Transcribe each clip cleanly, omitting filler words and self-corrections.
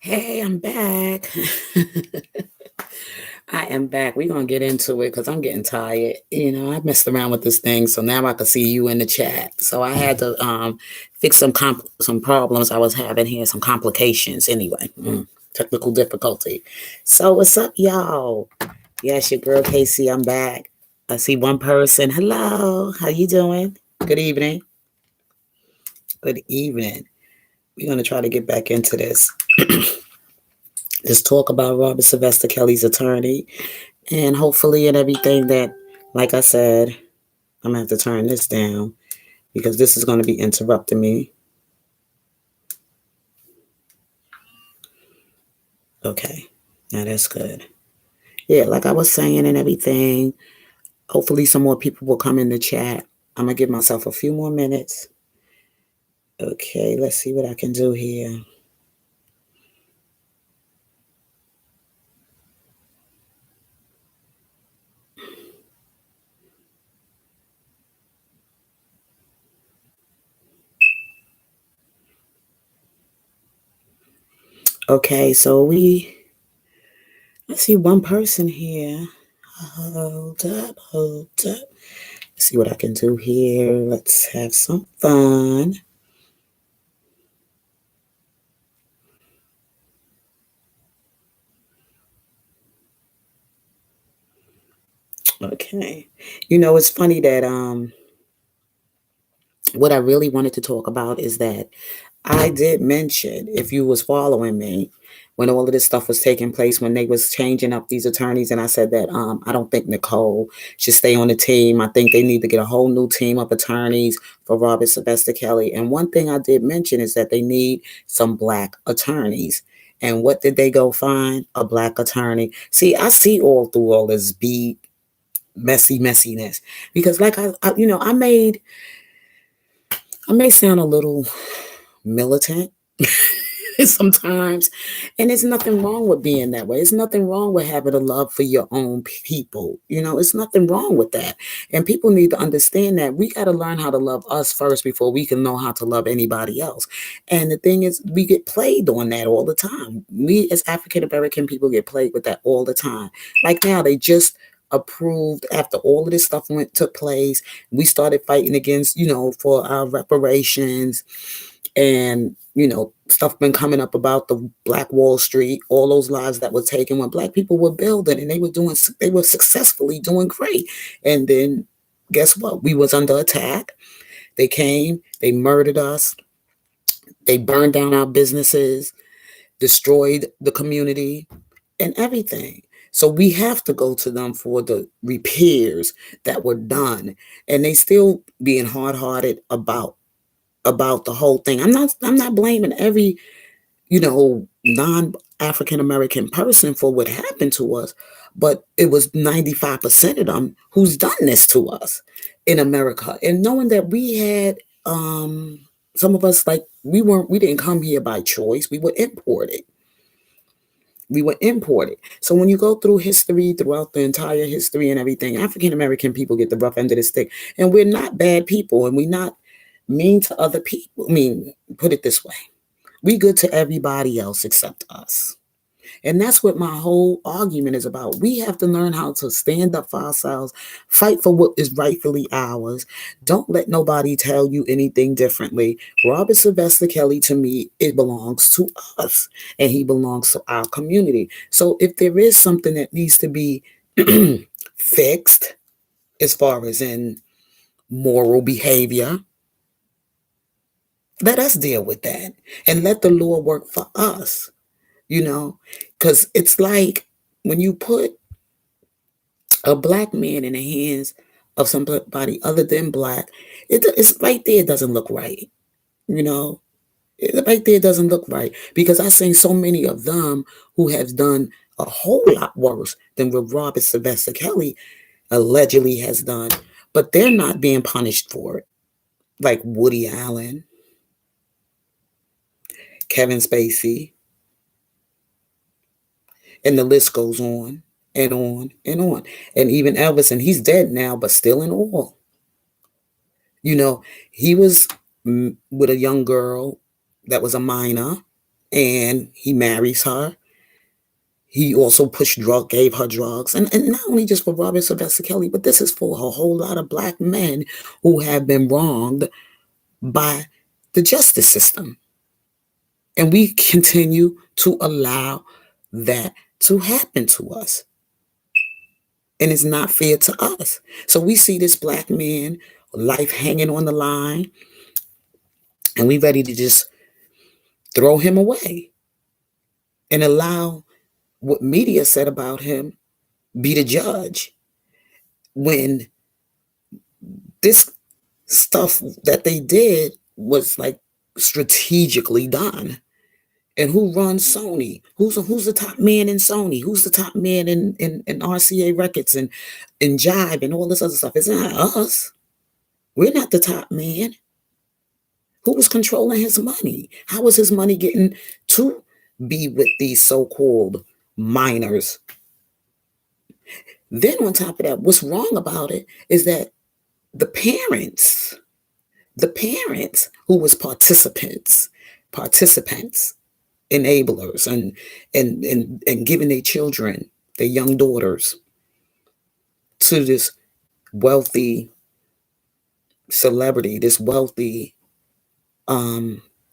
Hey, I'm back. I am back. We're gonna get into it because I'm getting tired. I messed around with this thing, so now I can see you in the chat. So I had to fix some problems I was having here, some complications. Anyway, technical difficulty. So what's up, y'all? Yes, your girl Casey. I'm back. I see one person. Hello, how you doing? Good evening. Good evening. We're gonna try to get back into this. Just talk about Robert Sylvester Kelly's attorney, and hopefully, and everything that, like I said, I'm gonna have to turn this down because this is going to be interrupting me. Okay, now that's good. Yeah, like I was saying and everything. Hopefully, some more people will come in the chat. I'm gonna give myself a few more minutes. Okay, let's see what I can do here. Okay, so I see one person here. Hold up, hold up. Let's see what I can do here. Let's have some fun. Okay. It's funny that what I really wanted to talk about is that I did mention, if you was following me, when all of this stuff was taking place, when they was changing up these attorneys, and I said that I don't think Nicole should stay on the team. I think they need to get a whole new team of attorneys for Robert Sylvester Kelly. And one thing I did mention is that they need some black attorneys. And what did they go find? A black attorney. See, I see all through all this messiness because, like I may sound a little militant sometimes, and there's nothing wrong with being that way. There's nothing wrong with having a love for your own people. It's nothing wrong with that. And people need to understand that we got to learn how to love us first before we can know how to love anybody else. And the thing is, we get played on that all the time. We as African American people get played with that all the time. Like now, they just approved after all of this stuff took place. We started fighting against, for our reparations, and stuff been coming up about the Black Wall Street, all those lives that were taken when black people were building, and they were successfully doing great. And then guess what? We was under attack. They came, they murdered us, they burned down our businesses, destroyed the community, and everything. So we have to go to them for the repairs that were done, and they still being hard-hearted about the whole thing. I'm not blaming every, non-African American person for what happened to us, but it was 95% of them who's done this to us in America. And knowing that we had some of us, like, we didn't come here by choice. We were imported. So when you go through history, throughout the entire history and everything, African American people get the rough end of the stick. And we're not bad people, and we're not mean to other people. I mean, put it this way. We good to everybody else except us. And that's what my whole argument is about. We have to learn how to stand up for ourselves, fight for what is rightfully ours. Don't let nobody tell you anything differently. Robert Sylvester Kelly, to me, it belongs to us, and he belongs to our community. So if there is something that needs to be fixed, as far as in moral behavior, let us deal with that and let the law work for us, because it's like when you put a black man in the hands of somebody other than black, it's right there. It doesn't look right, you know. Right there doesn't look right because I've seen so many of them who have done a whole lot worse than what Robert Sylvester Kelly allegedly has done, but they're not being punished for it, like Woody Allen, Kevin Spacey, and the list goes on and on and on. And even Elvis, and he's dead now, but still in oil. He was with a young girl that was a minor, and he marries her. He also gave her drugs. And not only just for Robert Sylvester Kelly, but this is for a whole lot of black men who have been wronged by the justice system. And we continue to allow that to happen to us. And it's not fair to us. So we see this black man, life hanging on the line, and we ready to just throw him away and allow what media said about him be the judge, when this stuff that they did was like strategically done. And who runs Sony? Who's the top man in Sony? Who's the top man in RCA Records and in Jive and all this other stuff? It's not us. We're not the top man. Who was controlling his money? How was his money getting to be with these so-called minors? Then on top of that, what's wrong about it is that the parents who was participants, enablers, and giving their children, their young daughters, to this wealthy celebrity, this wealthy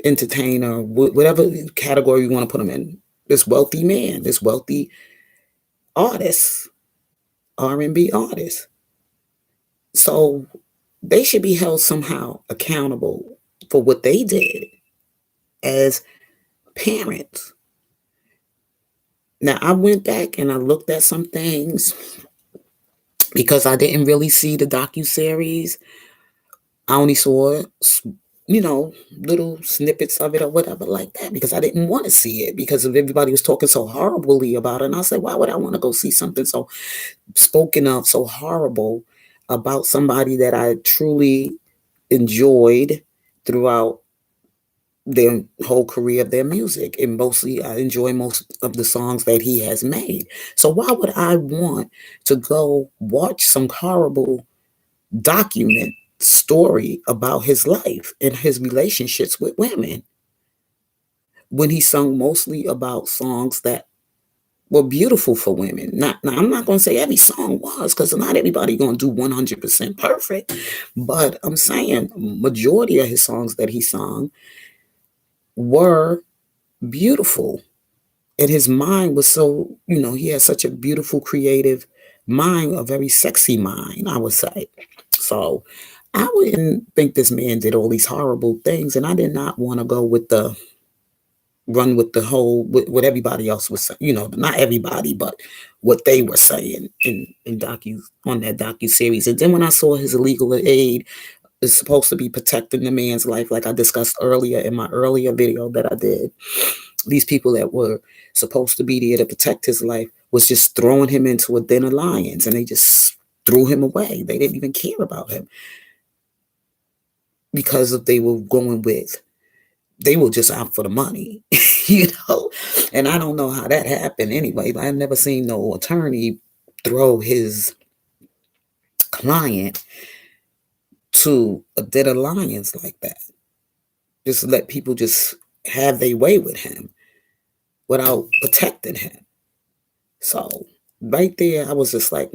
entertainer, whatever category you want to put him in, this wealthy man, this wealthy artist, R&B artist. So they should be held somehow accountable for what they did as parents. Now, I went back and I looked at some things because I didn't really see the docuseries. I only saw, little snippets of it or whatever like that, because I didn't want to see it because everybody was talking so horribly about it. And I said, why would I want to go see something so spoken of, so horrible about somebody that I truly enjoyed throughout their whole career of their music, and mostly I enjoy most of the songs that he has made. So why would I want to go watch some horrible document story about his life and his relationships with women when he sung mostly about songs that were beautiful for women? Now, I'm not going to say every song was, because not everybody going to do 100% perfect, but I'm saying majority of his songs that he sung were beautiful. And his mind was so, he had such a beautiful, creative mind, a very sexy mind, I would say. So I wouldn't think this man did all these horrible things, and I did not want to go with the run with the whole what everybody else was saying, not everybody, but what they were saying in on that docu-series. And then when I saw his legal aid is supposed to be protecting the man's life, like I discussed earlier in my earlier video that I did, these people that were supposed to be there to protect his life was just throwing him into a den of lions, and they just threw him away. They didn't even care about him because they were just out for the money, and I don't know how that happened anyway. I've never seen no attorney throw his client to a den of lions like that. Just let people just have their way with him without protecting him. So right there, I was just like,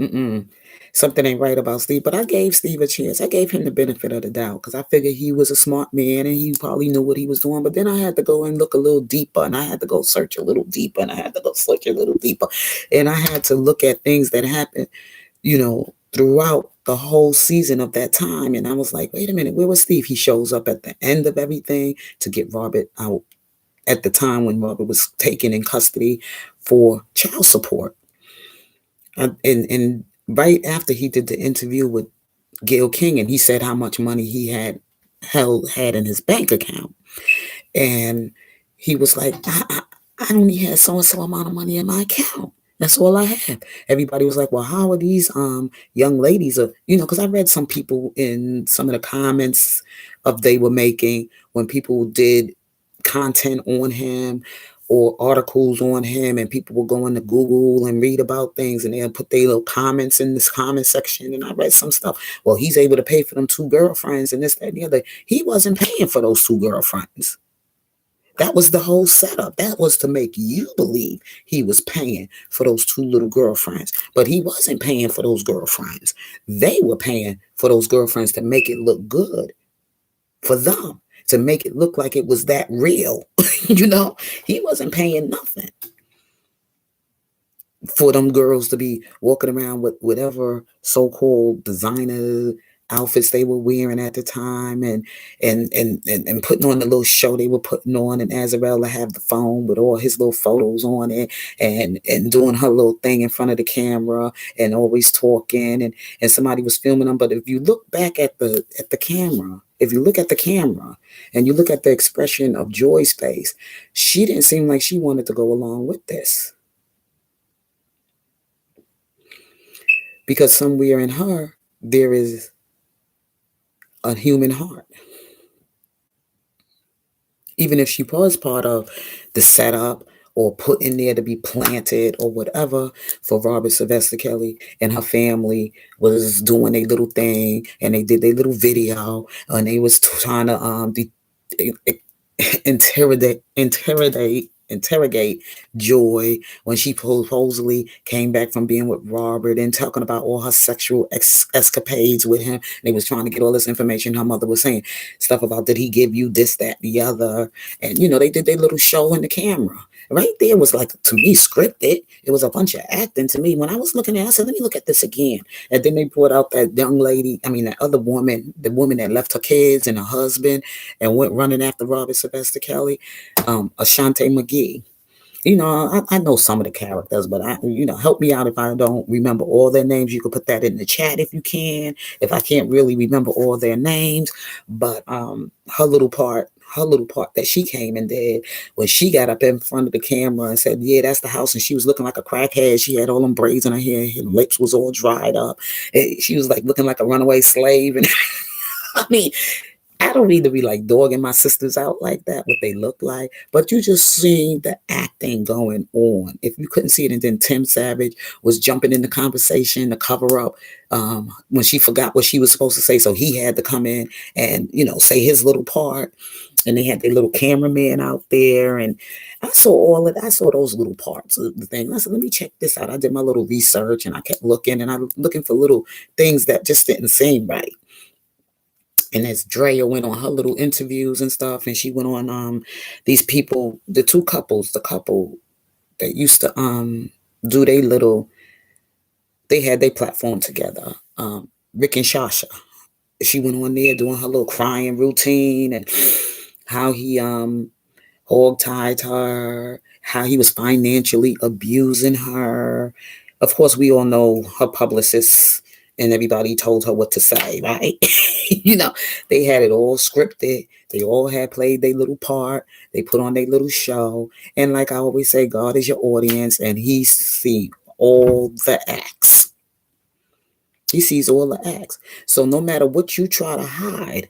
something ain't right about Steve. But I gave Steve a chance. I gave him the benefit of the doubt because I figured he was a smart man and he probably knew what he was doing. But then I had to go and look a little deeper, and I had to go search a little deeper, and I had to go search a little deeper. And I had to look at things that happened, throughout the whole season of that time. And I was like, wait a minute, where was Steve? He shows up at the end of everything to get Robert out at the time when Robert was taken in custody for child support. And right after he did the interview with Gayle King, and he said how much money he had in his bank account. And he was like, I only had so-and-so amount of money in my account. That's all I have. Everybody was like, well, how are these young ladies? Because I read some people in some of the comments of they were making when people did content on him or articles on him, and people were going to Google and read about things, and they'll put their little comments in this comment section. And I read some stuff. Well, he's able to pay for them 2 girlfriends and this, that, and the other. He wasn't paying for those 2 girlfriends. That was the whole setup. That was to make you believe he was paying for those two little girlfriends. But he wasn't paying for those girlfriends. They were paying for those girlfriends to make it look good for them, to make it look like it was that real. He wasn't paying nothing for them girls to be walking around with whatever so-called designer outfits they were wearing at the time, and putting on the little show they were putting on, and Azarella have the phone with all his little photos on it, and doing her little thing in front of the camera, and always talking, and somebody was filming them. But if you look back at the camera, if you look at the camera and you look at the expression of Joy's face, she didn't seem like she wanted to go along with this. Because somewhere in her, there is a human heart. Even if she was part of the setup or put in there to be planted or whatever for Robert Sylvester Kelly, and her family was doing a little thing, and they did their little video, and they was trying to interrogate Joy when she supposedly came back from being with Robert and talking about all her sexual escapades with him. They was trying to get all this information. Her mother was saying stuff about, did he give you this, that, the other? And, they did their little show in the camera. Right there was, like, to me, scripted. It was a bunch of acting to me. When I was looking at it, I said, let me look at this again. And then they brought out that young lady, that other woman, the woman that left her kids and her husband and went running after Robert Sylvester Kelly, Ashante McGee. I know some of the characters, but help me out if I don't remember all their names. You could put that in the chat if you can. If I can't really remember all their names, but her little part that she came and did when she got up in front of the camera and said, yeah, that's the house. And she was looking like a crackhead. She had all them braids in her hair. Her lips was all dried up. She was like looking like a runaway slave. And I don't need to be like dogging my sisters out like that, what they look like, but you just see the acting going on. If you couldn't see it, and then Tim Savage was jumping in the conversation to cover up when she forgot what she was supposed to say. So he had to come in and, say his little part. And they had their little cameraman out there. And I saw those little parts of the thing. I said, let me check this out. I did my little research and I kept looking, and I was looking for little things that just didn't seem right. And as Drea went on her little interviews and stuff, and she went on these people, the couple that used to do they had their platform together, Rick and Shasha. She went on there doing her little crying routine, and how he hog-tied her, how he was financially abusing her. Of course, we all know her publicists and everybody told her what to say, right? They had it all scripted. They all had played their little part. They put on their little show. And like I always say, God is your audience, and he sees all the acts. He sees all the acts. So no matter what you try to hide,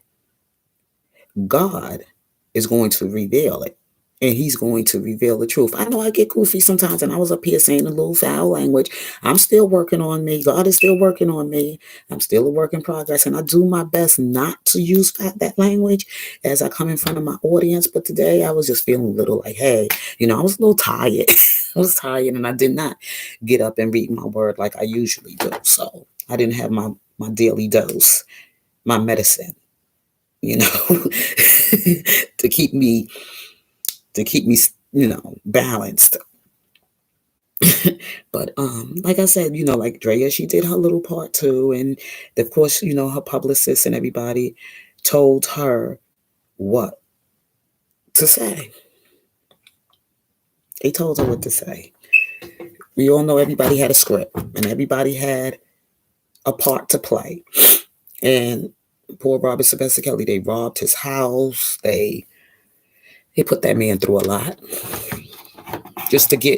God is going to reveal it. And he's going to reveal the truth. I know I get goofy sometimes, and I was up here saying a little foul language. I'm still working on me. God is still working on me. I'm still a work in progress, and I do my best not to use that language as I come in front of my audience. But today I was just feeling a little like, hey, I was a little tired. I was tired, and I did not get up and read my word like I usually do. So I didn't have my daily dose, my medicine, to keep me balanced. But like I said, like Drea, she did her little part too, and of course, her publicist and everybody told her what to say. They told her what to say. We all know everybody had a script, and everybody had a part to play. And poor Robert Sylvester Kelly, they robbed his house. They put that man through a lot just to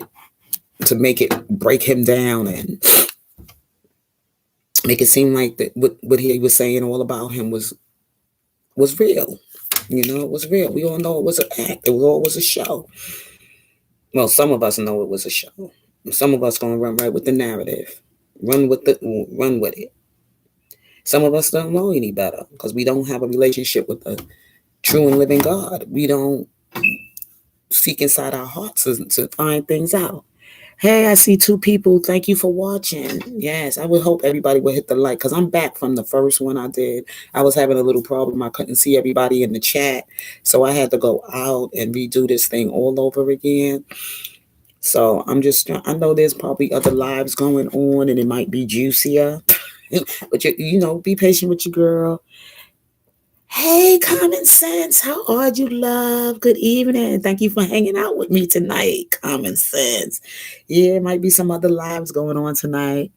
make it break him down and make it seem like that what he was saying all about him was real. It was real. We all know it was an act. It was a show. Well, some of us know it was a show. Some of us gonna run right with the narrative, run with it. Some of us don't know any better because we don't have a relationship with the true and living God. We don't seek inside our hearts to find things out. Hey, I see two people. Thank you for watching. Yes, I would hope everybody would hit the like because I'm back from the first one I did. I was having a little problem. I couldn't see everybody in the chat. So I had to go out and redo this thing all over again. So I know there's probably other lives going on and it might be juicier. But be patient with your girl. Hey, Common Sense, how are you, love? Good evening. Thank you for hanging out with me tonight, Common Sense. Yeah, it might be some other lives going on tonight.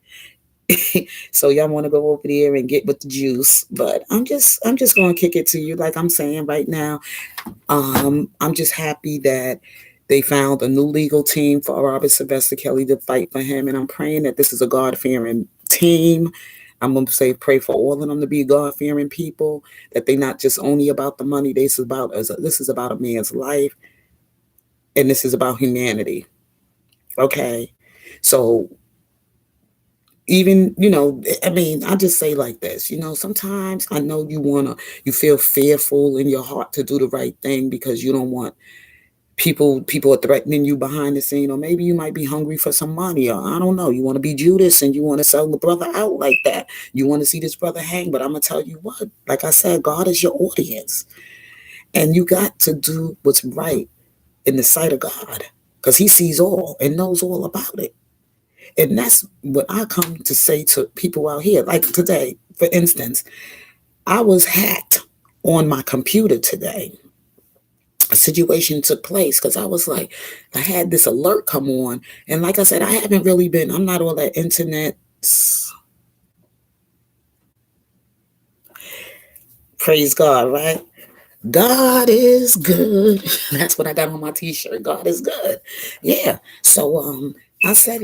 So y'all want to go over there and get with the juice. But I'm just gonna kick it to you like I'm saying right now. I'm just happy that they found a new legal team for Robert Sylvester Kelly to fight for him, and I'm praying that this is a God-fearing team. I'm going to say pray for all of them to be God-fearing people, that they're not just only about the money. This is about a man's life, and this is about humanity. Okay, so even I just say like this. Sometimes I know you feel fearful in your heart to do the right thing because you don't want people are threatening you behind the scene, or maybe you might be hungry for some money, or I don't know, you want to be Judas and you want to sell the brother out like that. You want to see this brother hang, but I'm gonna tell you what, like I said, God is your audience, and you got to do what's right in the sight of God, because he sees all and knows all about it. And that's what I come to say to people out here. Like today, for instance, I was hacked on my computer today. A situation took place because I had this alert come on. And like I said, I'm not all that internet. Praise God, right? God is good. That's what I got on my t-shirt. God is good. Yeah. So I said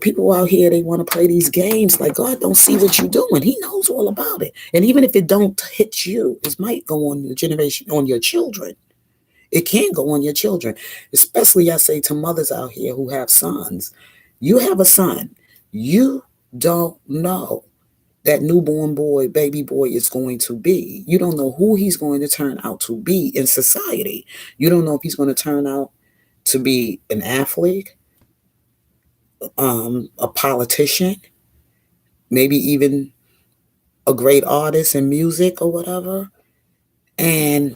people out here, they want to play these games. Like, God don't see what you're doing. He knows all about it. And even if it don't hit you, it might go on the generation, on your children. It can go on your children, especially I say to mothers out here who have sons. You have a son. You don't know that newborn boy, baby boy is going to be. You don't know who he's going to turn out to be in society. You don't know if he's going to turn out to be an athlete, a politician, maybe even a great artist in music or whatever. And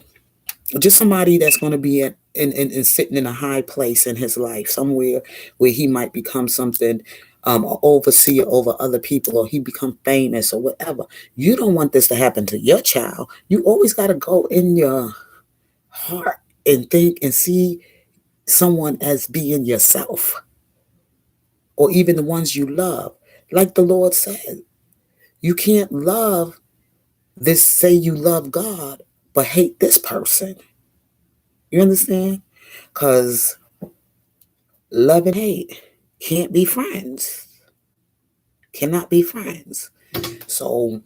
just somebody that's going to be and sitting in a high place in his life, somewhere where he might become something, an overseer over other people, or he become famous or whatever. You don't want this to happen to your child. You always got to go in your heart and think and see someone as being yourself, or even the ones you love. Like the Lord said, you can't love this, say you love God, but hate this person. You understand? Because love and hate can't be friends. Cannot be friends. So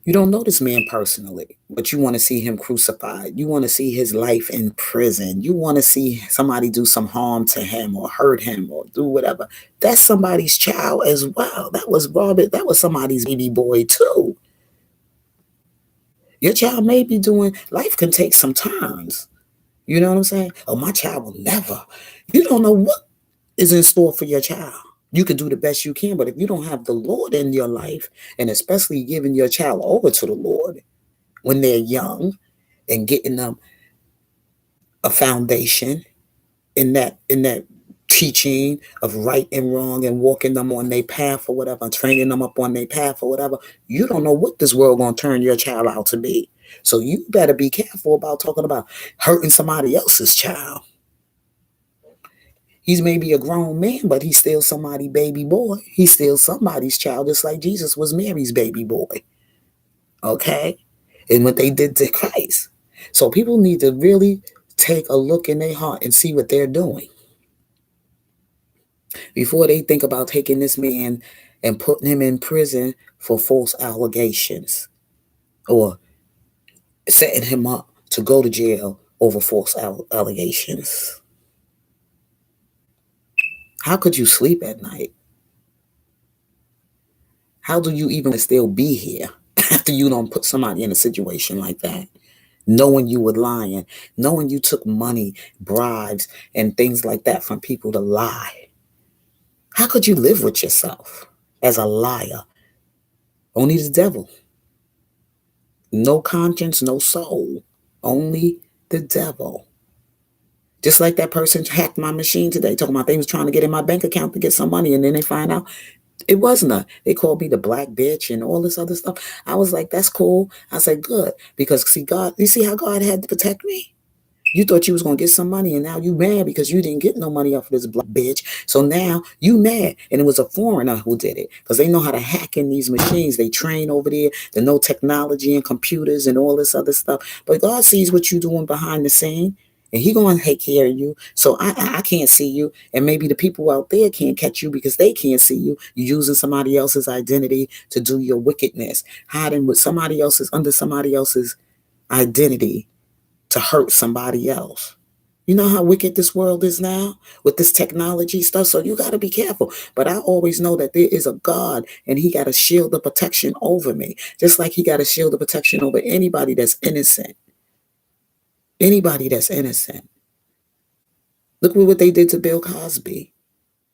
you don't know this man personally, but you want to see him crucified. You want to see his life in prison. You want to see somebody do some harm to him or hurt him or do whatever. That's somebody's child as well. That was Robert. That was somebody's baby boy too. Your child may be doing, life can take some turns. You know what I'm saying? Oh, my child will never. You don't know what is in store for your child. You can do the best you can, but if you don't have the Lord in your life, and especially giving your child over to the Lord when they're young and getting them a foundation in that teaching of right and wrong and walking them on their path or whatever, training them up on their path or whatever, you don't know what this world gonna turn your child out to be. So you better be careful about talking about hurting somebody else's child. He's maybe a grown man, but he's still somebody's baby boy. He's still somebody's child, just like Jesus was Mary's baby boy. Okay? And what they did to Christ. So people need to really take a look in their heart and see what they're doing before they think about taking this man and putting him in prison for false allegations, or setting him up to go to jail over false allegations. How could you sleep at night? How do you even still be here after you don't put somebody in a situation like that? knowing you were lying, knowing you took money, bribes, and things like that from people to lie. How could you live with yourself as a liar? Only the devil. No conscience, no soul. Only the devil. Just like that person hacked my machine today, talking about they was trying to get in my bank account to get some money, and then they find out it wasn't a. They called me the black bitch and all this other stuff. I was like, that's cool. I said, good. Because see, God, you see how God had to protect me? You thought you was gonna get some money, and now you mad because you didn't get no money off of this black bitch. So now you mad, and it was a foreigner who did it because they know how to hack in these machines. They train over there. They know technology and computers and all this other stuff. But God sees what you doing behind the scene, and He gonna take care of you. So I can't see you, and maybe the people out there can't catch you because they can't see you. You're using somebody else's identity to do your wickedness, hiding with somebody else's under somebody else's identity to hurt somebody else. You know how wicked this world is now with this technology stuff? So you got to be careful. But I always know that there is a God and He got a shield of protection over me, just like He got a shield of protection over anybody that's innocent. Anybody that's innocent. Look at what they did to Bill Cosby,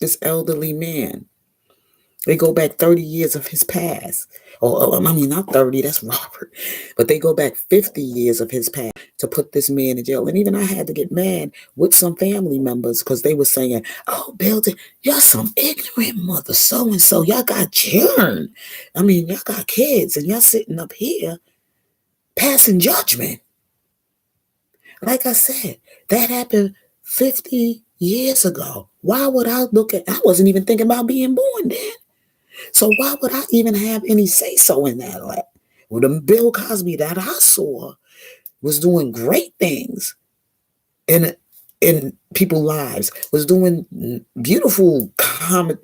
this elderly man. They go back 30 years of his past. Or, I mean, not 30, that's Robert. But they go back 50 years of his past to put this man in jail. And even I had to get mad with some family members because they were saying, oh, Bill, y'all some ignorant mother so-and-so. Y'all got children. I mean, y'all got kids and y'all sitting up here passing judgment. Like I said, that happened 50 years ago. Why would I I wasn't even thinking about being born then. So why would I even have any say-so in that? Like, well, the Bill Cosby that I saw was doing great things in people's lives, was doing beautiful comedy,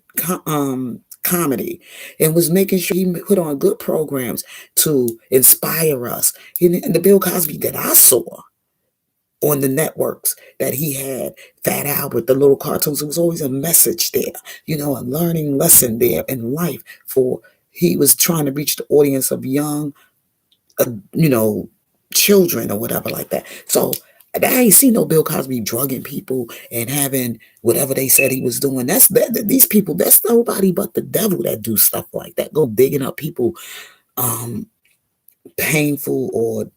and was making sure he put on good programs to inspire us. And the Bill Cosby that I saw on the networks that he had, Fat Albert, the little cartoons, there was always a message there, a learning lesson there in life he was trying to reach the audience of young, children or whatever like that. So I ain't seen no Bill Cosby drugging people and having whatever they said he was doing. These people, that's nobody but the devil that do stuff like that. Go digging up people, painful or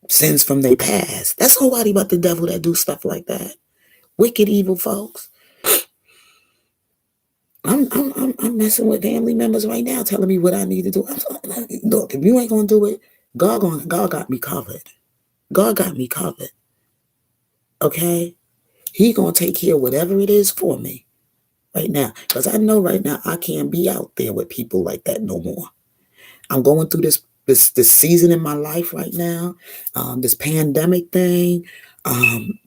sins from their past. That's nobody but the devil that do stuff like that. Wicked, evil folks. I'm messing with family members right now, telling me what I need to do. Look, if you ain't gonna do it, God got me covered. God got me covered. Okay, He gonna take care of whatever it is for me right now, because I know right now I can't be out there with people like that no more. I'm going through this season in my life right now, this pandemic thing. I'm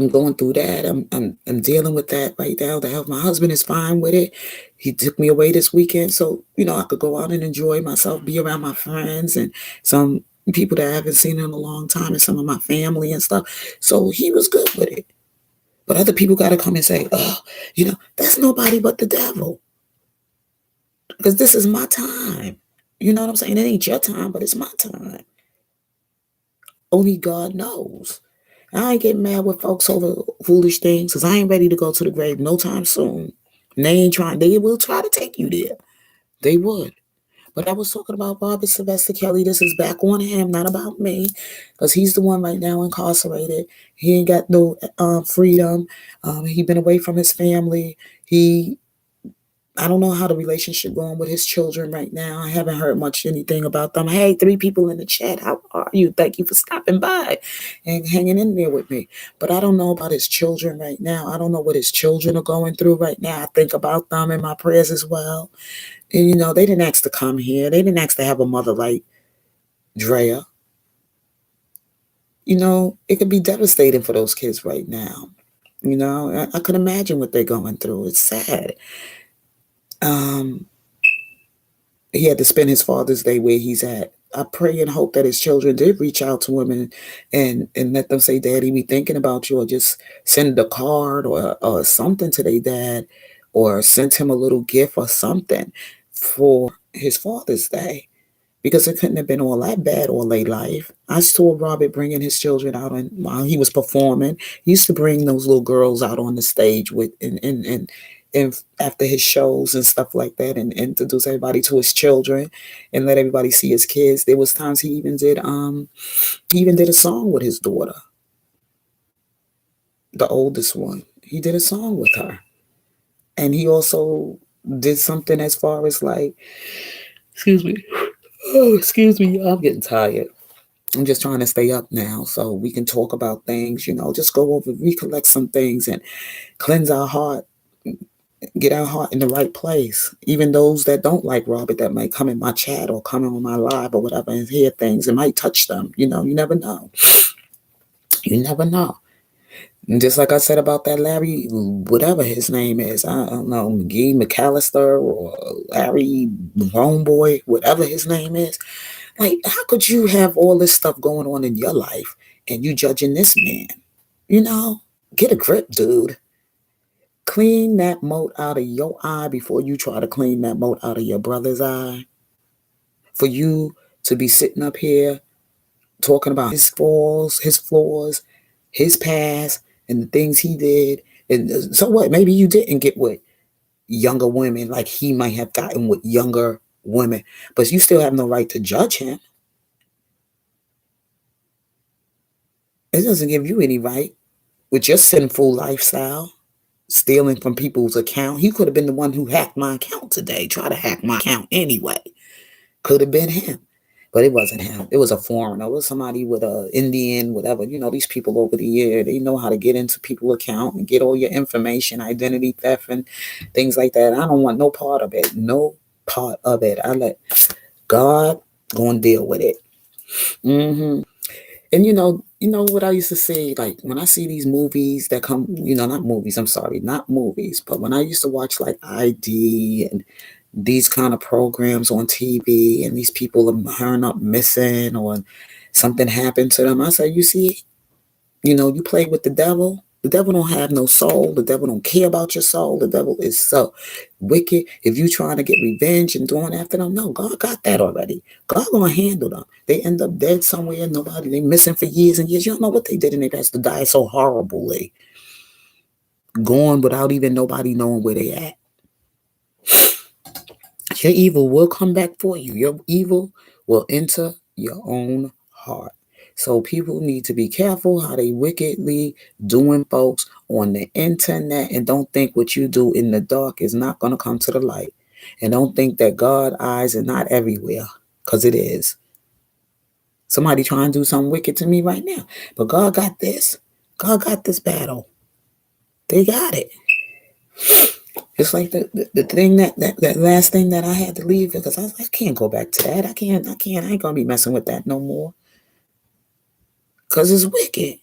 going through that. I'm dealing with that right now. My husband is fine with it. He took me away this weekend, so I could go out and enjoy myself, be around my friends and some people that I haven't seen in a long time, and some of my family and stuff. So he was good with it. But other people got to come and say, oh, that's nobody but the devil, because this is my time. You know what I'm saying? It ain't your time, but it's my time. Only God knows. I ain't getting mad with folks over foolish things, because I ain't ready to go to the grave no time soon. And they will try to take you there. They would. But I was talking about Bobby Sylvester Kelly. This is back on him, not about me, because he's the one right now incarcerated. He ain't got no freedom. He been away from his family. I don't know how the relationship going with his children right now. I haven't heard much anything about them. Hey, 3 people in the chat. How are you? Thank you for stopping by and hanging in there with me. But I don't know about his children right now. I don't know what his children are going through right now. I think about them in my prayers as well. And, they didn't ask to come here. They didn't ask to have a mother like Drea. It could be devastating for those kids right now. I could imagine what they're going through. It's sad. He had to spend his Father's Day where he's at. I pray and hope that his children did reach out to him and let them say, Daddy, we thinking about you, or just send a card or something to their dad, or sent him a little gift or something for his Father's Day. because it couldn't have been all that bad all their life. I saw Robert bringing his children out, and while he was performing, he used to bring those little girls out on the stage with and after his shows and stuff like that, and introduce everybody to his children and let everybody see his kids. There was times he even did a song with his daughter, the oldest one. He did a song with her. And he also did something as far as like, excuse me. Oh, excuse me. I'm getting tired. I'm just trying to stay up now so we can talk about things, just go over, recollect some things and cleanse our heart, get our heart in the right place. Even those that don't like Robert that might come in my chat or come in on my live or whatever and hear things, it might touch them. You never know. You never know. And just like I said about that Larry, whatever his name is, I don't know, McGee McAllister or Larry Homeboy, whatever his name is. Like, how could you have all this stuff going on in your life and you judging this man? Get a grip, dude. Clean that mote out of your eye before you try to clean that mote out of your brother's eye. For you to be sitting up here talking about his flaws, his past, and the things he did. And so what? Maybe you didn't get with younger women like he might have gotten with younger women, but you still have no right to judge him. It doesn't give you any right with your sinful lifestyle, stealing from people's account. He could have been the one who hacked my account today, try to hack my account anyway. Could have been him. But it wasn't him. It was a foreigner. It was somebody with a Indian, whatever. These people over the year, they know how to get into people's account and get all your information, identity theft and things like that. I don't want no part of it. No part of it. I let God go and deal with it. And what I used to say, like when I see these movies that come, not movies, I'm sorry, not movies, but when I used to watch like ID and these kind of programs on TV and these people are turn up missing or something happened to them, I say, you see, you play with the devil. The devil don't have no soul. The devil don't care about your soul. The devil is so wicked. If you trying to get revenge and going after them, no, God got that already. God gonna handle them. They end up dead somewhere. They missing for years and years. You don't know what they did and they passed to die so horribly. Gone without even nobody knowing where they at. Your evil will come back for you. Your evil will enter your own heart. So people need to be careful how they wickedly doing folks on the internet, and don't think what you do in the dark is not going to come to the light. And don't think that God's eyes are not everywhere, because it is. Somebody trying to do something wicked to me right now. But God got this. God got this battle. They got it. It's like the thing that last thing that I had to leave because I was like, I can't go back to that. I ain't gonna be messing with that no more. Cause it's wicked.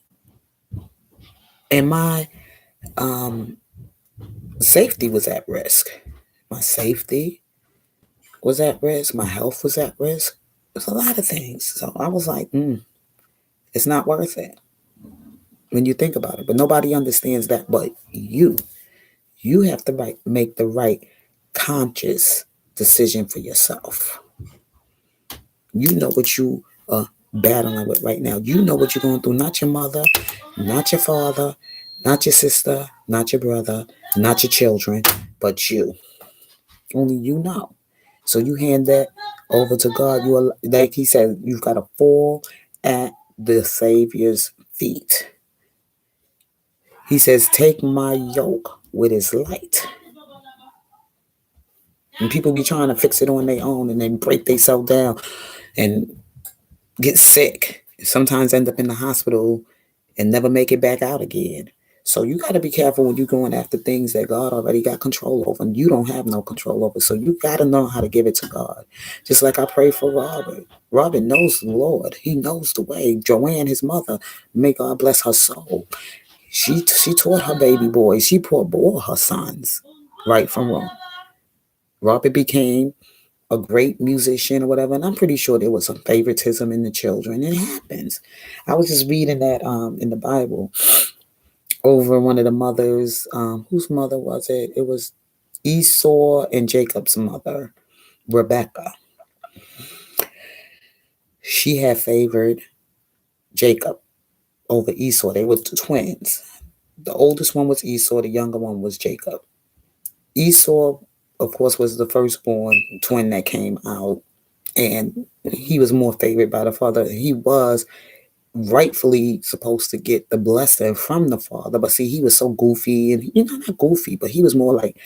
And my safety was at risk. My safety was at risk. My health was at risk. There's a lot of things. So I was like, it's not worth it when you think about it. But nobody understands that but you. You have to make the right conscious decision for yourself. You know what you are battling with right now. You know what you're going through. Not your mother, not your father, not your sister, not your brother, not your children, but you. Only you know. So you hand that over to God. You are, like he said, you've got to fall at the Savior's feet. He says, take my yoke with his light. And people be trying to fix it on their own and they break themselves down and get sick. Sometimes end up in the hospital and never make it back out again. So you got to be careful when you're going after things that God already got control over and you don't have no control over. So you got to know how to give it to God. Just like I pray for Robert. Robert knows the Lord. He knows the way. Joanne, his mother, may God bless her soul. She taught her baby boys. She bore her sons right from wrong. Robert became a great musician or whatever, and I'm pretty sure there was some favoritism in the children. It happens. I was just reading that in the Bible over one of the mothers. Whose mother was it? It was Esau and Jacob's mother, Rebecca. She had favored Jacob over Esau. They were twins. The oldest one was Esau, the younger one was Jacob. Esau, of course, was the firstborn twin that came out, and he was more favored by the father. He was rightfully supposed to get the blessing from the father, but see, he was so goofy, and not goofy, but he was more like,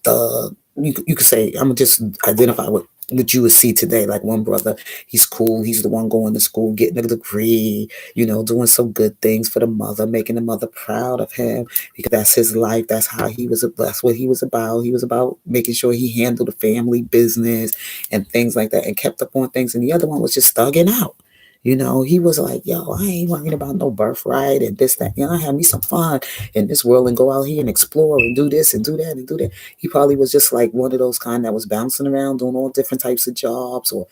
thug. You could say, I'm just identify with what you would see today. Like one brother, he's cool. He's the one going to school, getting a degree, doing some good things for the mother, making the mother proud of him because that's his life. That's how he was. That's what he was about. He was about making sure he handled the family business and things like that, and kept up on things. And the other one was just thugging out. He was like, yo, I ain't worrying about no birthright and this, that. I have me some fun in this world and go out here and explore and do this and do that and do that. He probably was just like one of those kind that was bouncing around doing all different types of jobs, or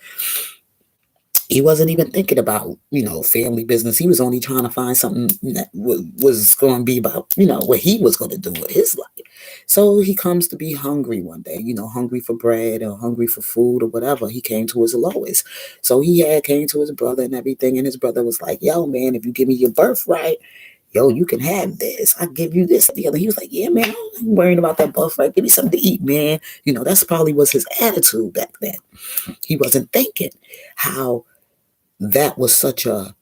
he wasn't even thinking about, family business. He was only trying to find something that was going to be about, what he was going to do with his life. So he comes to be hungry one day, hungry for bread or hungry for food or whatever. He came to his lowest. So he had came to his brother and everything. And his brother was like, yo, man, if you give me your birthright, yo, you can have this. I give you this. The other. He was like, yeah, man, I'm worrying about that birthright. Give me something to eat, man. That's probably was his attitude back then. He wasn't thinking how that was such a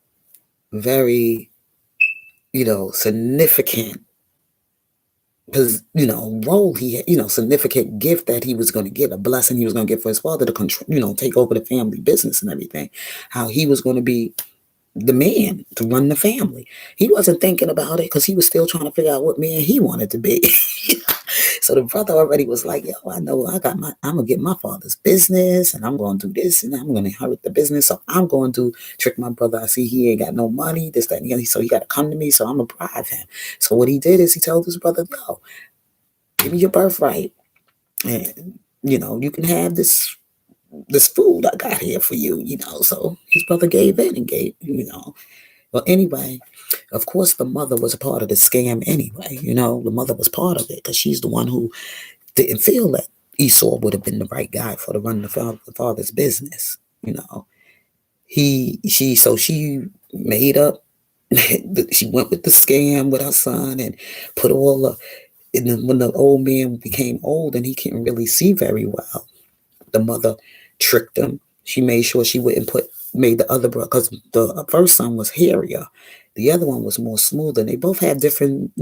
very, significant, role he had, significant gift that he was going to get, a blessing he was going to get for his father to control, take over the family business and everything. How he was going to be the man to run the family. He wasn't thinking about it because he was still trying to figure out what man he wanted to be. So the brother already was like, yo, I know I'm going to get my father's business and I'm going to do this and I'm going to inherit the business. So I'm going to trick my brother. I see he ain't got no money, this, that, and the other. So he got to come to me. So I'm going to bribe him. So what he did is he told his brother, yo, give me your birthright. And, you can have this food I got here for you, So his brother gave in and gave. Well, anyway, of course, the mother was a part of the scam anyway. The mother was part of it because she's the one who didn't feel that Esau would have been the right guy for to run the father's business. So she made up. She went with the scam with her son and put all the. And then when the old man became old and he couldn't really see very well, the mother tricked him. She made sure she wouldn't made the other brother, because the first son was hairier, the other one was more smooth, and they both had different,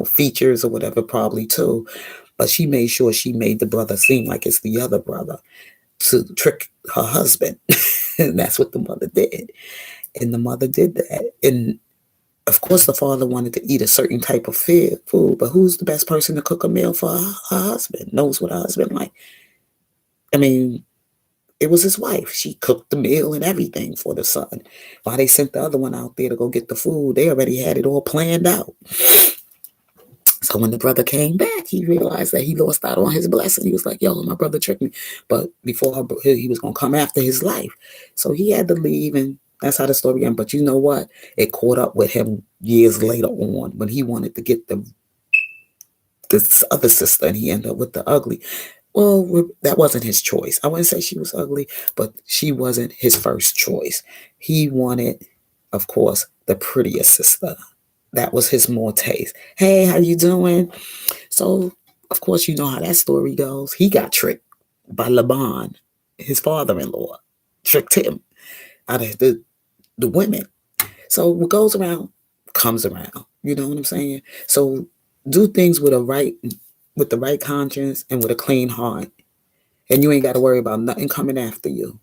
features or whatever, probably too. But she made sure she made the brother seem like it's the other brother to trick her husband. And that's what the mother did. And the mother did that. And of course, the father wanted to eat a certain type of food, but who's the best person to cook a meal for her husband? Knows what her husband like. I mean, it was his wife. She cooked the meal and everything for the son. While they sent the other one out there to go get the food, they already had it all planned out. So when the brother came back, he realized that he lost out on his blessing. He was like, yo, my brother tricked me. But before he was going to come after his life. So he had to leave, and that's how the story ended. But you know what? It caught up with him years later on when he wanted to get this other sister, and he ended up with the ugly. Well, that wasn't his choice. I wouldn't say she was ugly, but she wasn't his first choice. He wanted, of course, the prettiest sister. That was his more taste. Hey, how you doing? So, of course, you know how that story goes. He got tricked by Laban, his father-in-law. Tricked him out of the women. So what goes around comes around. You know what I'm saying? So do things with the right conscience and with a clean heart. And you ain't got to worry about nothing coming after you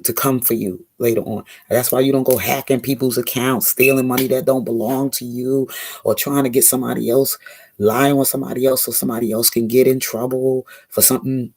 to come for you later on. That's why you don't go hacking people's accounts, stealing money that don't belong to you, or trying to get somebody else, lying on somebody else so somebody else can get in trouble for something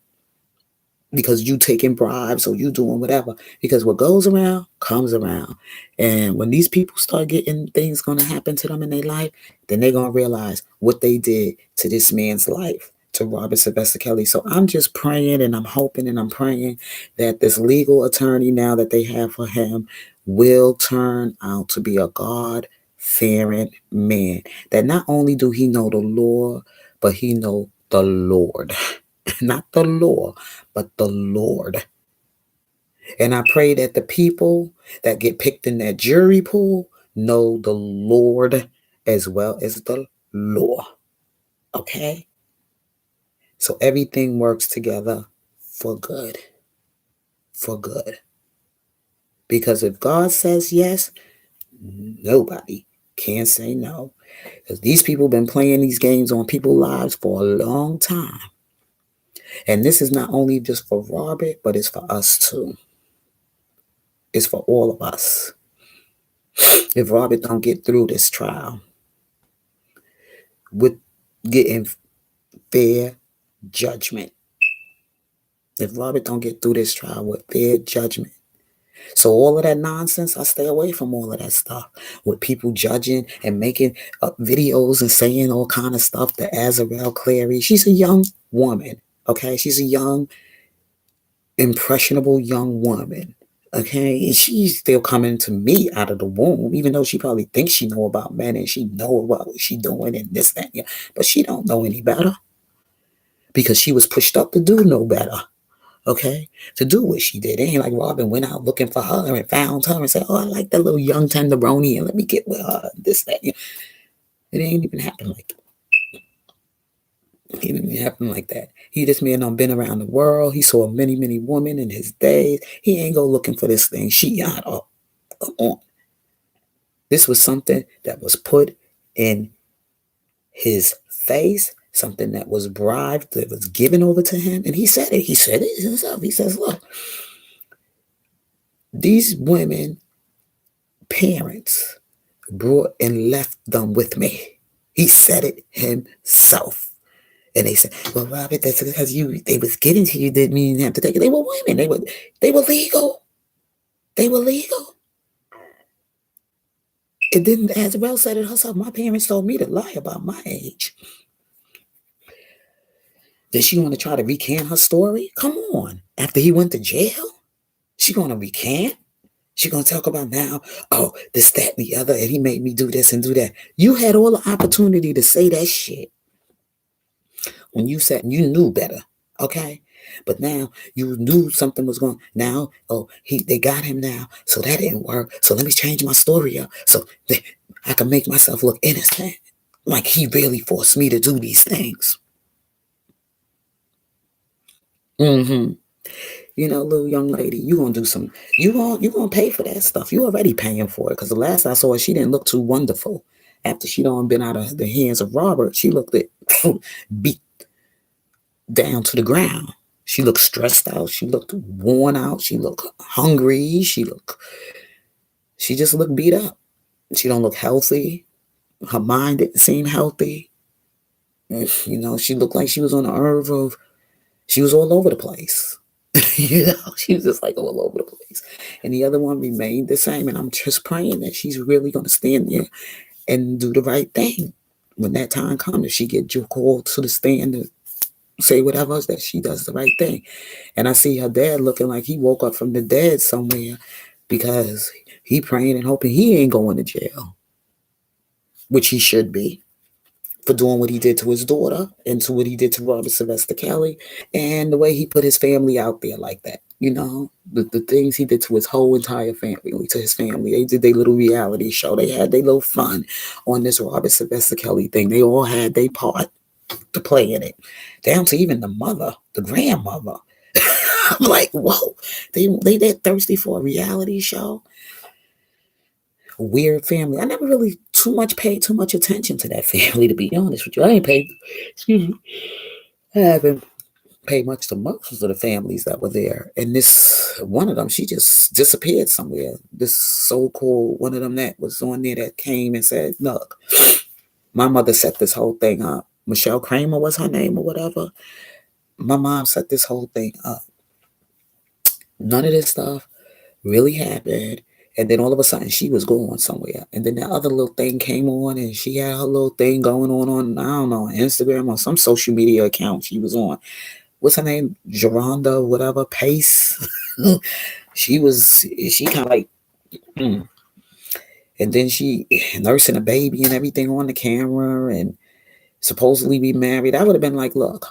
because you taking bribes or you doing whatever. Because what goes around comes around. And when these people start getting things going to happen to them in their life, then they're going to realize what they did to this man's life, to Robert Sylvester Kelly. So I'm just praying and I'm hoping and I'm praying that this legal attorney now that they have for him will turn out to be a God-fearing man. That not only do he know the law, but he know the Lord. Not the law, but the Lord. And I pray that the people that get picked in that jury pool know the Lord as well as the law. Okay? So everything works together for good. For good. Because if God says yes, nobody can say no. Because these people have been playing these games on people's lives for a long time. And this is not only just for Robert, but it's for us too. It's for all of us. If Robert don't get through this trial with getting fair judgment, if Robert don't get through this trial with fair judgment, so all of that nonsense, I stay away from all of that stuff with people judging and making videos and saying all kind of stuff to Azarel Clary. She's a young woman, okay? She's a young, impressionable young woman, okay? And she's still coming to me out of the womb, even though she probably thinks she know about men and she know about what she doing and this, that, yeah. But she don't know any better because she was pushed up to do no better. Okay, to do what she did. It ain't like Robin went out looking for her and found her and said, "Oh, I like that little young tenderoni and let me get with her." This, that. It ain't even happen like that. It didn't even happen like that. This man done been around the world. He saw many, many women in his days. He ain't go looking for this thing. She got up. Come on. This was something that was put in his face, something that was bribed, that was given over to him. And he said it. He said it himself. He says, look, these women, parents, brought and left them with me. He said it himself. And they said, well, Robert, that's because they was getting to you, didn't mean you have to take it. They were women. They were legal. They were legal. And then Azarel said it herself. My parents told me to lie about my age. Does she want to try to recant her story? Come on. After he went to jail, she going to recant? She going to talk about now, oh, this, that, and the other, and he made me do this and do that. You had all the opportunity to say that shit when you said you knew better, okay? But now you knew something was going. Now, oh, they got him now, so that didn't work. So let me change my story up so I can make myself look innocent, like he really forced me to do these things. Mm-hmm. You know, little young lady, you gonna do some. You gonna pay for that stuff. You already paying for it because the last I saw her, she didn't look too wonderful. After she done been out of the hands of Robert, she looked beat down to the ground. She looked stressed out. She looked worn out. She looked hungry. She just looked beat up. She don't look healthy. Her mind didn't seem healthy. You know, she looked like she was on the verge of. She was all over the place. You know, she was just like all over the place. And the other one remained the same. And I'm just praying that she's really going to stand there and do the right thing when that time comes. If she get called to the stand to say whatever, that she does the right thing. And I see her dad looking like he woke up from the dead somewhere because he praying and hoping he ain't going to jail, which he should be, for doing what he did to his daughter and to what he did to Robert Sylvester Kelly and the way he put his family out there like that. You know, the things he did to his whole entire family, to his family. They did their little reality show. They had their little fun on this Robert Sylvester Kelly thing. They all had their part to play in it, down to even the mother, the grandmother. I'm like, whoa, they that thirsty for a reality show. A weird family. I never really paid too much attention to that family, to be honest with you. I ain't paid, excuse me, I haven't paid much to most of the families that were there. And this one of them, she just disappeared somewhere. This so-called one of them that was on there that came and said, look, my mother set this whole thing up. Michelle Kramer was her name or whatever. My mom set this whole thing up. None of this stuff really happened. And then all of a sudden she was going somewhere. And then that other little thing came on and she had her little thing going on, I don't know, Instagram or some social media account she was on. What's her name? Geronda, whatever, Pace. she kind of like, mm. And then she nursing a baby and everything on the camera and supposedly be married. I would have been like, look,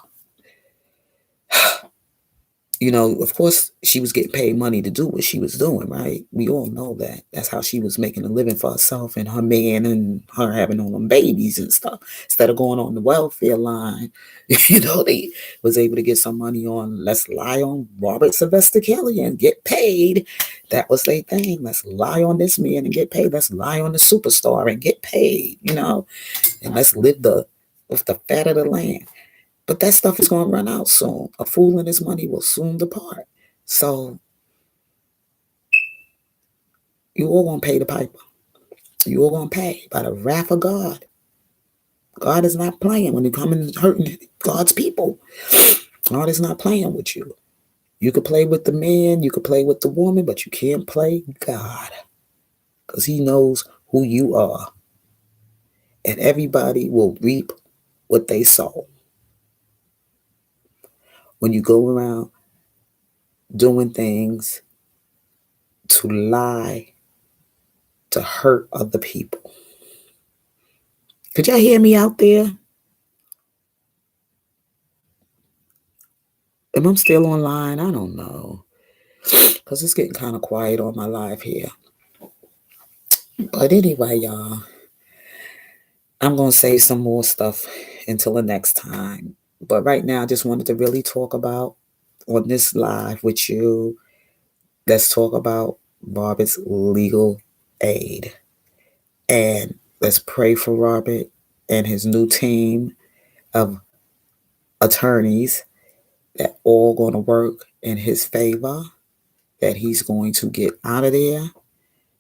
Of course, she was getting paid money to do what she was doing, right? We all know that. That's how she was making a living for herself and her man and her having all them babies and stuff. Instead of going on the welfare line, they was able to get some money on, let's lie on Robert Sylvester Kelly and get paid. That was their thing. Let's lie on this man and get paid. Let's lie on the superstar and get paid, and let's live with the fat of the land. But that stuff is going to run out soon. A fool and his money will soon depart. So you all going to pay the piper. You all going to pay by the wrath of God. God is not playing when you come and hurting God's people. God is not playing with you. You could play with the man, you could play with the woman, but you can't play God. Because he knows who you are. And everybody will reap what they sow. When you go around doing things to lie, to hurt other people. Could y'all hear me out there? Am I still online? I don't know. Because it's getting kind of quiet on my live here. But anyway, y'all, I'm going to save some more stuff until the next time. But right now, I just wanted to really talk about on this live with you. Let's talk about Robert's legal aid. And let's pray for Robert and his new team of attorneys that all going to work in his favor, that he's going to get out of there.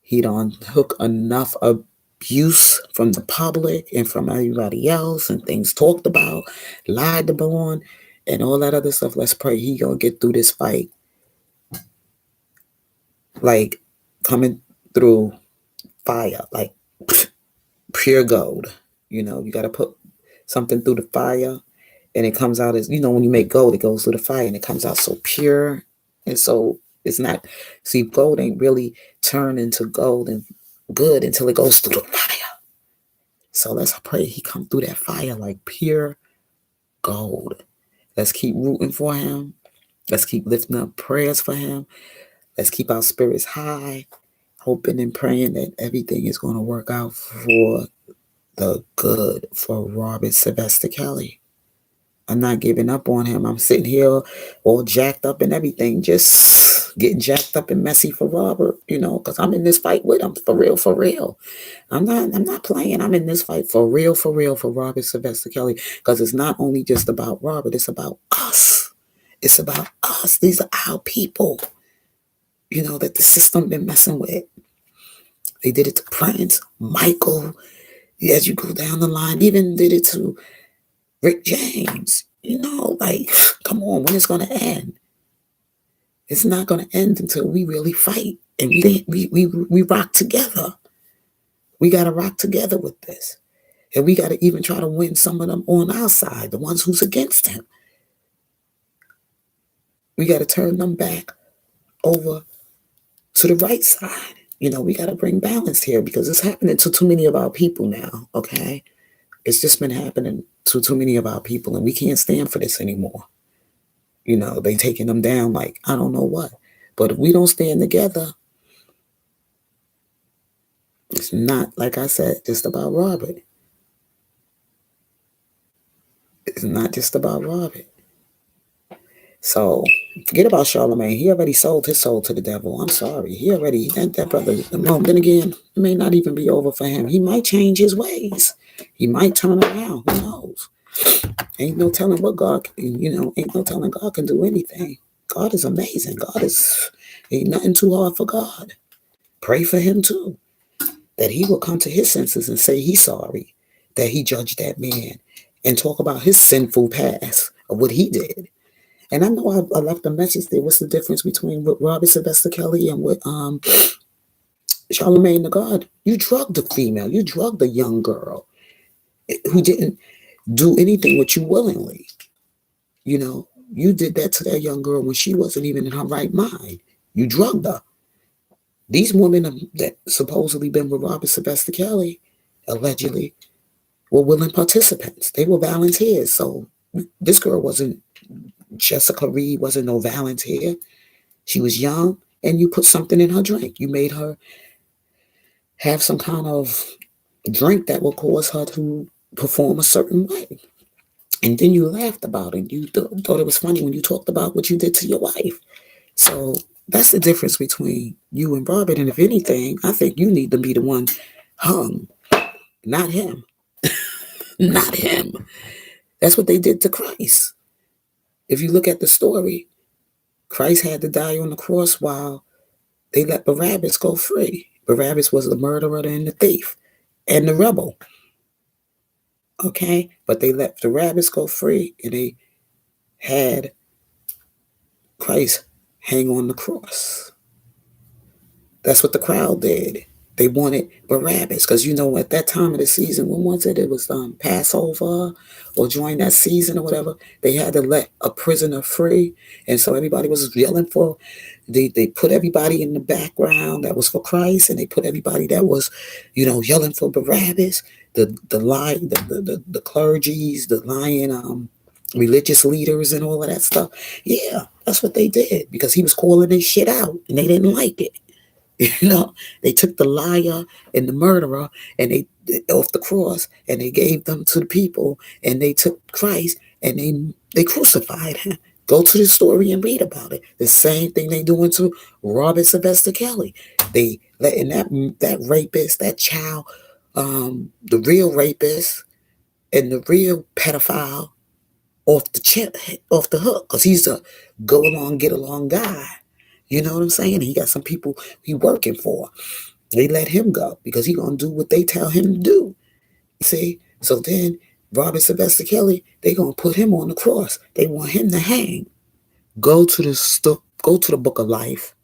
He don't hook enough abuse from the public and from everybody else and things talked about, lied about, and all that other stuff. Let's pray he gonna get through this fight like coming through fire, like pure gold. You got to put something through the fire and it comes out as, when you make gold, it goes through the fire and it comes out so pure. And so it's not, see, gold ain't really turned into gold and good until it goes through the fire. So let's pray he come through that fire like pure gold. Let's keep rooting for him. Let's keep lifting up prayers for him. Let's keep our spirits high, hoping and praying that everything is going to work out for the good for Robert Sylvester Kelly. I'm not giving up on him. I'm sitting here all jacked up and everything, just getting jacked up and messy for Robert, because I'm in this fight with him for real, for real. I'm not playing. I'm in this fight for real, for Robert Sylvester Kelly, because it's not only just about Robert, it's about us. It's about us. These are our people, that the system been messing with. They did it to Prince, Michael, as you go down the line, even did it to Rick James. Come on, when it's going to end? It's not going to end until we really fight and we rock together. We got to rock together with this. And we got to even try to win some of them on our side, the ones who's against him. We got to turn them back over to the right side. We got to bring balance here because it's happening to too many of our people now, okay? It's just been happening to too many of our people, and we can't stand for this anymore. They taking them down like I don't know what. But if we don't stand together, it's not, like I said, just about Robert. It's not just about Robert. So forget about Charlemagne. He already sold his soul to the devil. I'm sorry. He already, that brother, no, then again, it may not even be over for him. He might change his ways. He might turn around. Who knows? Ain't no telling what God, ain't no telling God can do anything. God is amazing. Ain't nothing too hard for God. Pray for him too, that he will come to his senses and say he's sorry, that he judged that man and talk about his sinful past of what he did. And I know I left a message there. What's the difference between what Robert Sylvester Kelly and what Charlemagne the God? You drugged a female. You drugged a young girl who didn't do anything with you willingly. You did that to that young girl when she wasn't even in her right mind. You drugged her. These women that supposedly been with Robert Sylvester Kelly, allegedly, were willing participants. They were volunteers. So this girl wasn't Jessica Reed wasn't no volunteer. She was young, and you put something in her drink. You made her have some kind of drink that will cause her to perform a certain way. And then you laughed about it. You thought it was funny when you talked about what you did to your wife. So that's the difference between you and Robert. And if anything, I think you need to be the one hung, not him. Not him. That's what they did to Christ. If you look at the story, Christ had to die on the cross while they let Barabbas go free. Barabbas was the murderer and the thief and the rebel. Okay? But they let Barabbas go free and they had Christ hang on the cross. That's what the crowd did. They wanted Barabbas because at that time of the season, when was it? It was Passover or during that season or whatever. They had to let a prisoner free, and so everybody was yelling for. They put everybody in the background that was for Christ, and they put everybody that was, yelling for Barabbas. The clergies, the lying religious leaders, and all of that stuff. Yeah, that's what they did because he was calling this shit out, and they didn't like it. They took the liar and the murderer and they off the cross and they gave them to the people and they took Christ and they crucified him. Go to the story and read about it. The same thing they doing to Robert Sylvester Kelly. They letting that rapist, that child, the real rapist and the real pedophile off the hook because he's a go along get along guy. You know what I'm saying? He got some people he working for. They let him go because he gonna do what they tell him to do. See? So then Robert Sylvester Kelly, they gonna put him on the cross. They want him to hang. Go to the book of life.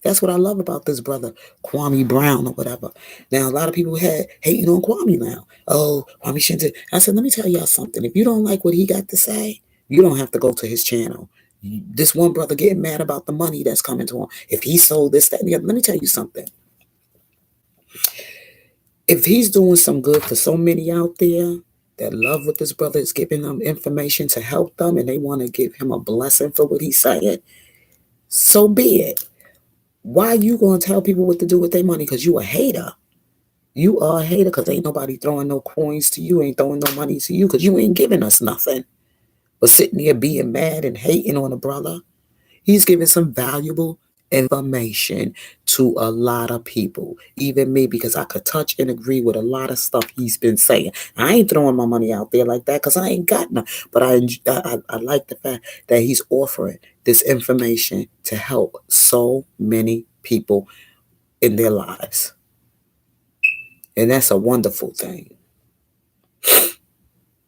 That's what I love about this brother, Kwame Brown or whatever. Now, a lot of people had hating on Kwame now. Oh, Kwame shouldn't. I said, let me tell y'all something. If you don't like what he got to say, you don't have to go to his channel. This one brother getting mad about the money that's coming to him. If he sold this, that, and the other, let me tell you something. If he's doing some good for so many out there that love what this brother is giving them information to help them and they want to give him a blessing for what he's saying, so be it. Why you going to tell people what to do with their money? Because you a hater. You are a hater because ain't nobody throwing no coins to you, ain't throwing no money to you because you ain't giving us nothing. But sitting there being mad and hating on a brother, he's giving some valuable information to a lot of people, even me, because I could touch and agree with a lot of stuff he's been saying. I ain't throwing my money out there like that because I ain't got none. But I like the fact that he's offering this information to help so many people in their lives. And that's a wonderful thing.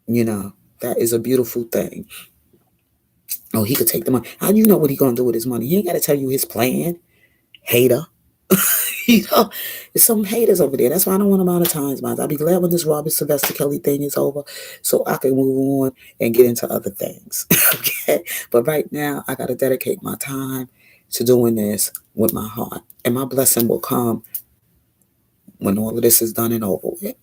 That is a beautiful thing. Oh, he could take the money. How do you know what he gonna do with his money? He ain't got to tell you his plan. Hater. There's some haters over there. That's why I don't want him out of times, man. I'll be glad when this Robert Sylvester Kelly thing is over so I can move on and get into other things. Okay? But right now, I got to dedicate my time to doing this with my heart. And my blessing will come when all of this is done and over with.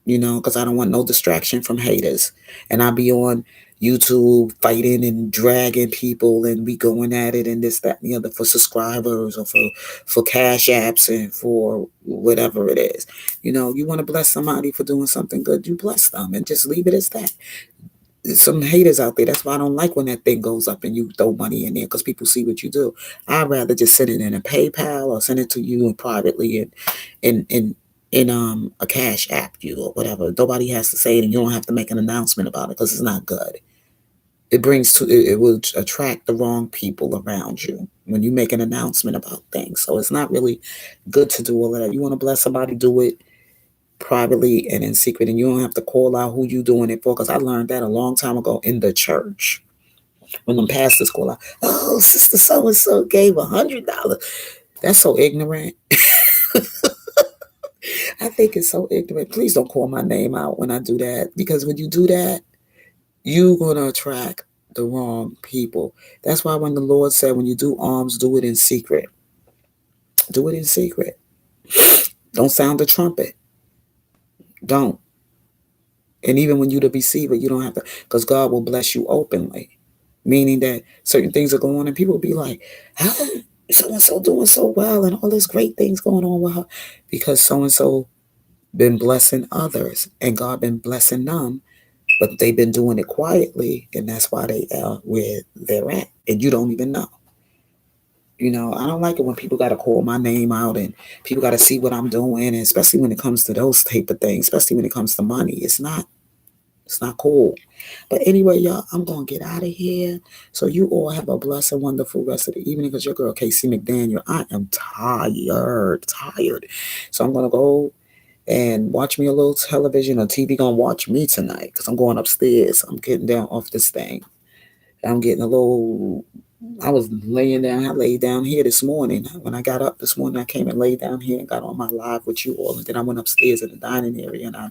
Because I don't want no distraction from haters. And I'll be on YouTube fighting and dragging people and be going at it and this, that, and the other for subscribers or for cash apps and for whatever it is. You want to bless somebody for doing something good, you bless them and just leave it as that. There's some haters out there. That's why I don't like when that thing goes up and you throw money in there because people see what you do. I'd rather just send it in a PayPal or send it to you and privately in a cash app you or whatever. Nobody has to say it and you don't have to make an announcement about it because it's not good. It will attract the wrong people around you when you make an announcement about things. So it's not really good to do all of that. You want to bless somebody, do it privately and in secret, and you don't have to call out who you doing it for because I learned that a long time ago in the church. When the pastors call out, oh, sister so-and-so gave $100. That's so ignorant. I think it's so ignorant. Please don't call my name out when I do that because when you do that, you're going to attract the wrong people. That's why when the Lord said, when you do alms, do it in secret. Do it in secret. Don't sound the trumpet. Don't. And even when you're the receiver, you don't have to, because God will bless you openly. Meaning that certain things are going on and people will be like, how so and so doing so well and all this great things going on with her? Because so and so been blessing others and God been blessing them, but they've been doing it quietly, and that's why they are where they're at. And you don't even know. I don't like it when people got to call my name out and people got to see what I'm doing, and especially when it comes to those type of things, especially when it comes to money. It's not cool. But anyway, y'all, I'm going to get out of here. So you all have a blessed and wonderful rest of the evening because your girl, Casey McDaniel, I am tired. So I'm going to go and watch me a little television or TV going to watch me tonight because I'm going upstairs. I'm getting down off this thing. I'm getting a little. I was laying down. I laid down here this morning. When I got up this morning, I came and laid down here and got on my live with you all. And then I went upstairs in the dining area and I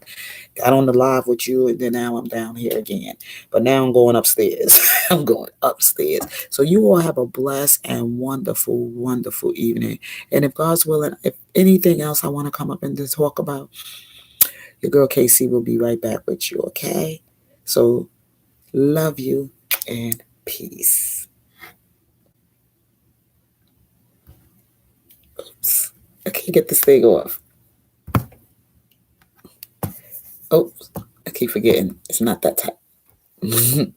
got on the live with you. And then now I'm down here again. But now I'm going upstairs. I'm going upstairs. So you all have a blessed and wonderful, wonderful evening. And if God's willing, if anything else I want to come up and just talk about, your girl Casey will be right back with you. Okay? So love you and peace. Oops. I can't get this thing off. Oh, I keep forgetting. It's not that tight.